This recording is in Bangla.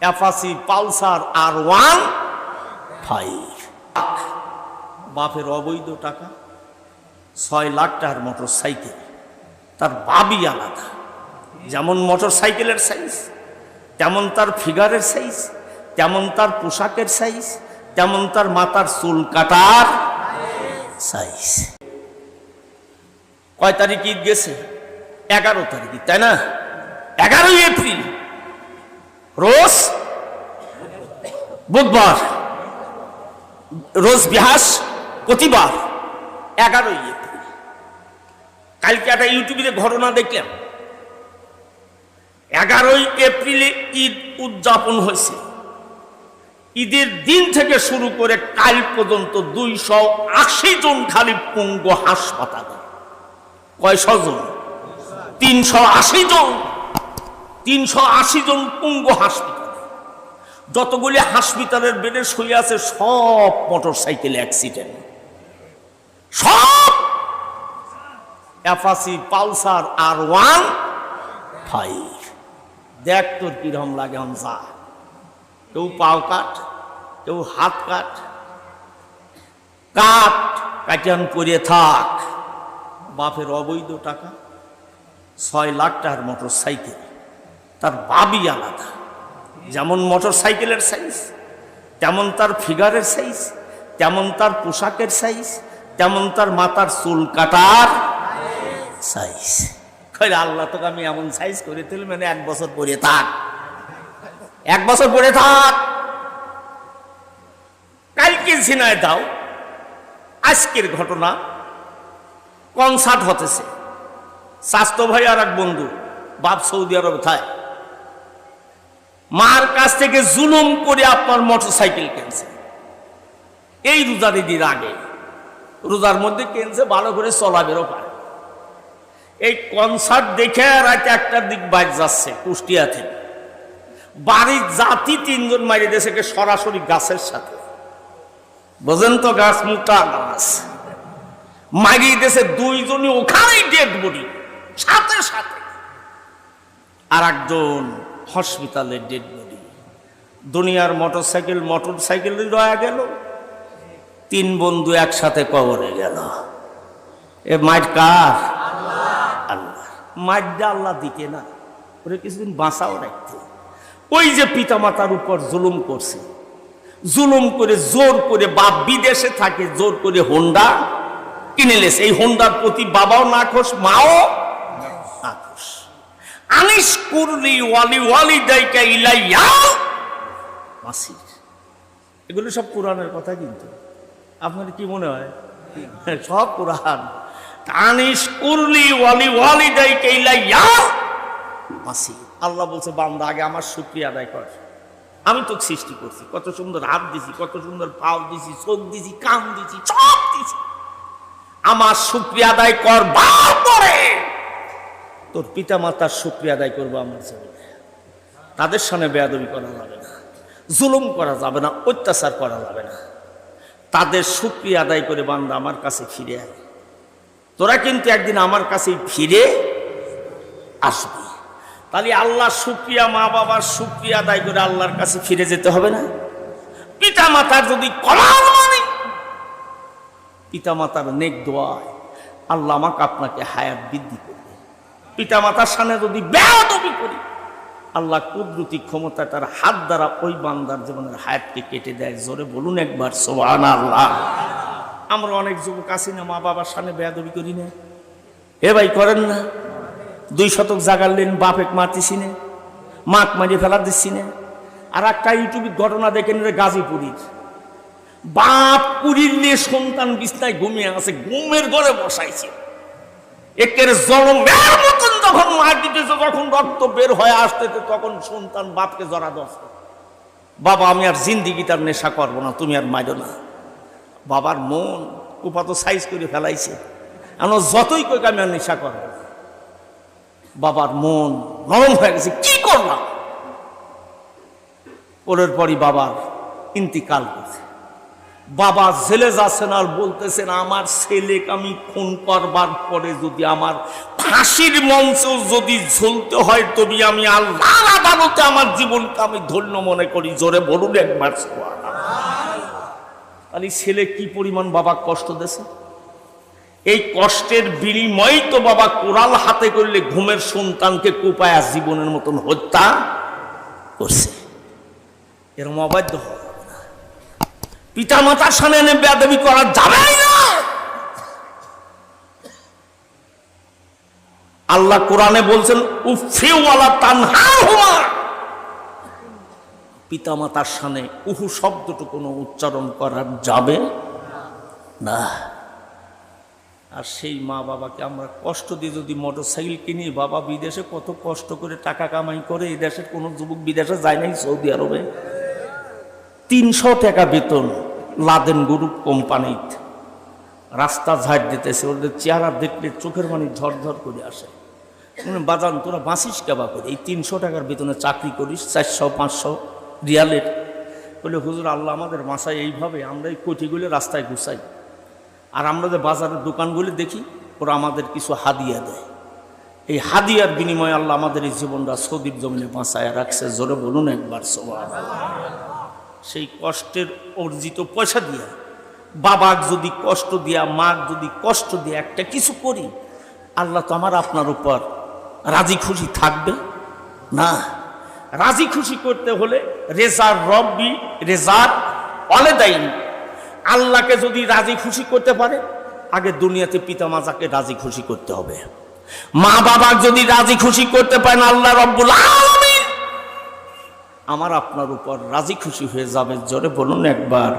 Apache, Pulsar R15। বাপের অবৈধ টাকা, 6 লাখ টাকার মোটর সাইকেল। তার বাবই আলাদা, যেমন মোটর সাইকেলের সাইজ তেমন তার ফিগারের সাইজ, তেমন তার পোশাকের সাইজ, তেমন তার মাথার চুল কাটার সাইজ। কয় তারিখ ঈদ গেছে? 11 তারিখ, তাই না? 11 এপ্রিল, রোজ বুধবার, রোজ বৃহস্পতিবার, 11 এপ্রিল। কালকে একটা ইউটিউবে ঘটনা দেখলাম, 11 এপ্রিলে ঈদ উদযাপন হয়েছে। ঈদের দিন থেকে শুরু করে কাল পর্যন্ত 280 জন খালি পঙ্গু হাসপাতালে। কয়শো জন? 380 জন। 380 জন পঙ্গু হাসপাতালে। যতগুলি হাসপাতালের বেডে শুয়ে আছে সব মোটর সাইকেল অ্যাক্সিডেন্ট, সব অ্যাপাচি, পালসার R15। দেখ তোর কিরকম লাগে। যা, কেউ পাও কাট, কেউ হাত কাট, কাটিয়ান পরে থাক। বাপের অবৈধ টাকা, 6 লাখ টাকার মোটর সাইকেল। তার বাবই আলাদা, যেমন মোটর সাইকেলের সাইজ তেমন তার ফিগারের সাইজ, তেমন তার পোশাকের সাইজ, তেমন তার মাথার চুল কাটার সাইজ। আল্লাহ তোকে আমি এমন সাইজ করে তুলি, মানে 1 বছর পরে থাক, 1 বছর পরে থাক। কালকে ঝিনায় দাও, আজকের ঘটনা, কনসার্ট হতেছে। স্বাস্থ্য ভাই আর এক বন্ধু, বাপ সৌদি আরব থাকে, মার কাছ থেকে জুলুম করে আপনার মোটর সাইকেল কিনছে। এই রোজার ঈদের আগে, রোজার মধ্যে কিনছে, ভালো করে চলাবেরও পারে। এই কনসার্ট দেখে রাতে 1টার দিক বাইক যাচ্ছে কুষ্টিয়া থেকে, বাড়ির জাতি 3 জন মারি দিয়েছে সরাসরি গাছের সাথে। বোঝেন তো, গাছ মোটা গাছ মারিয়ে দিয়েছে। 2 জনই ওখানেই ডেড বডি, সাথে সাথে। আর একজন হসপিটালে ডেড বডি। দুনিয়ার মোটর সাইকেল রয়ে গেল। 3 বন্ধু একসাথে কবরে গেল। এ মাইট কার? আল্লাহ। মাইটটা আল্লাহ দিতে না, ওরে কিছুদিন বাঁচাও রাখতে। ওই যে পিতা মাতার উপর জুলুম করছে, জুলুম করে জোর করে, বাপ বিদেশে থাকে, জোর করে হোন্ডা কিনে লেছে। এই হোন্ডার প্রতি বাবাও নাখোশ, মাও নাখোশ। আনিস কুরলি ওয়ালি ওয়ালি দাইকা ইলাইয়া মাসির। এগুলো সব কোরআনের কথা, কিন্তু আপনার কি মনে হয়? সব কোরআন। আনিস কুরলি ওয়ালি ওয়ালি দাইকা ইলাইয়া মাসির। আল্লাহ বলছে, বান্দা আগে আমার শুকরিয়া আদায় কর। আমি তোকে সৃষ্টি করছি, কত সুন্দর হাত দিছি, কত সুন্দর পাও দিছি, চোখ দিছি, কান দিছি, সব দিছি। আমার শুকরিয়া আদায় কর, তারপরে তোর পিতা মাতার শুকরিয়া আদায় করবো আমার জীবনে। তাদের সামনে বেয়াদবি করা যাবে না, জুলুম করা যাবে না, অত্যাচার করা যাবে না। তাদের শুকরিয়া আদায় করে বান্দা আমার কাছে ফিরে আয়। তোরা কিন্তু একদিন আমার কাছে ফিরে আসবি। তাহলে আল্লাহর শুকরিয়া, মা বাবার শুকরিয়া আদায় করে আল্লাহর কাছে ফিরে যেতে হবে না? পিতা মাতার যদি করার মানে পিতা মাতার নেক দোয়ায় আল্লাহ আমাকে আপনাকে হায়াত বৃদ্ধি করবে। পিতা মাতার সামনে যদি বেয়াদবি করি, আল্লাহ কুদরতি ক্ষমতা তার হাত দ্বারা ওই বান্দার জীবনের হায়াতকে কেটে দেয়। জোরে বলুন একবার সুবহানাল্লাহ। আমরা অনেক যুবক আছি না, মা বাবার সামনে বেয়াদবি করি না? এ ভাই করেন না? 2 শতক জাগার লেন বাপেক মারতেছি না, মাক মারিয়ে ফেলা দিচ্ছি না। আর একটা ইউটিউবে ঘটনা দেখেন, গাজীপুরীর বাপ পুরীর নিয়ে সন্তান বিছনায় ঘুমিয়ে আছে, ঘুমের ঘরে বসাইছে। একের জলমের মতন যখন মার দিতেছে, যখন রক্ত বের হয়ে আসতেছে, তখন সন্তান বাপকে জড়া ধরছে। বাবা, আমি আর জিন্দিগিটার নেশা করবো না, তুমি আর মাইরো না। বাবার মন উপাত সাইজ করে ফেলাইছে, আমরা যতই কই আমি আর নেশা করবো। বাবার মন নরম হয়ে গেছে, কি করলাম? পরের পরই বাবার ইন্তিকাল করছে। বাবা জেলে যাচ্ছেন আর বলতেছেন, আমার ছেলেকে আমি খুন করবার পরে যদি আমার ফাঁসির মঞ্চেও যদি ঝুলতে হয় তবে আমি আল্লাহর আদালতে আমার জীবনকে আমি ধন্য মনে করি। জোরে বলুন একবার তাহলে ছেলে কি পরিমাণ বাবা কষ্ট দিয়েছে, এই কষ্টের বিনিময় তো বাবা কোরাল হাতে করলে ঘুমের সন্তানকে কুপায়া জীবনের মতন হত্যা করছে। এরকম অবাধ্য হবে না, পিতা মাতার সামনে এনে বেয়াদবি করা যাবে না। আল্লাহ কোরআনে বলছেন উফি ওয়ালা তানহারহুমা, পিতা মাতার সামনে উহু শব্দটুকু উচ্চারণ করা যাবে না। আর সেই মা বাবাকে আমরা কষ্ট দিয়ে যদি মোটরসাইকেল কিনি, বাবা বিদেশে কত কষ্ট করে টাকা কামাই করে, এই দেশের কোনো যুবক বিদেশে যায় নাই, সৌদি আরবে 300 টাকা বেতন লাদেন গ্রুপ কোম্পানিতে রাস্তা ঝাড় দিতেছে, ওদের চেহারা দেখলে চোখের পানি ঝরঝর করে আসে। বাজান তোরা বাঁচিস কেবা করে, এই 300 টাকার বেতনে চাকরি করিস, 400-500 রিয়ালের। বলে হুজুর আল্লাহ আমাদের বাসায় এইভাবে, আমরা এই কোটিগুলো রাস্তায় গুছাই, আর আমরা যে বাজারের দোকানগুলি দেখি ওরা আমাদের কিছু হাদিয়া দেয়, এই হাদিয়ার বিনিময়ে আল্লাহ আমাদের এই জীবনটা সৌদির জমিনে বাঁচায় রাখছে। জোরে বলুন একবার সুবহানাল্লাহ। সেই কষ্টের অর্জিত পয়সা দিয়া বাবাক যদি কষ্ট দিয়া, মাক যদি কষ্ট দিয়া একটা কিছু করি, আল্লাহ তো আমার আপনার উপর রাজি খুশি থাকবে না। রাজি খুশি করতে হলে রেজার রব্বি রেজার ওয়ালিদাইন, আল্লাহকে যদি রাজি খুশি করতে পারে, আগে দুনিয়াতে পিতা মাতাকে রাজি খুশি করতে হবে। মা বাবা যদি রাজি খুশি করতে পারেন, আল্লাহ রব্বুল আলামিন আমার আপনার উপর রাজি খুশি হয়ে যাবে। জোরে বলুন একবার।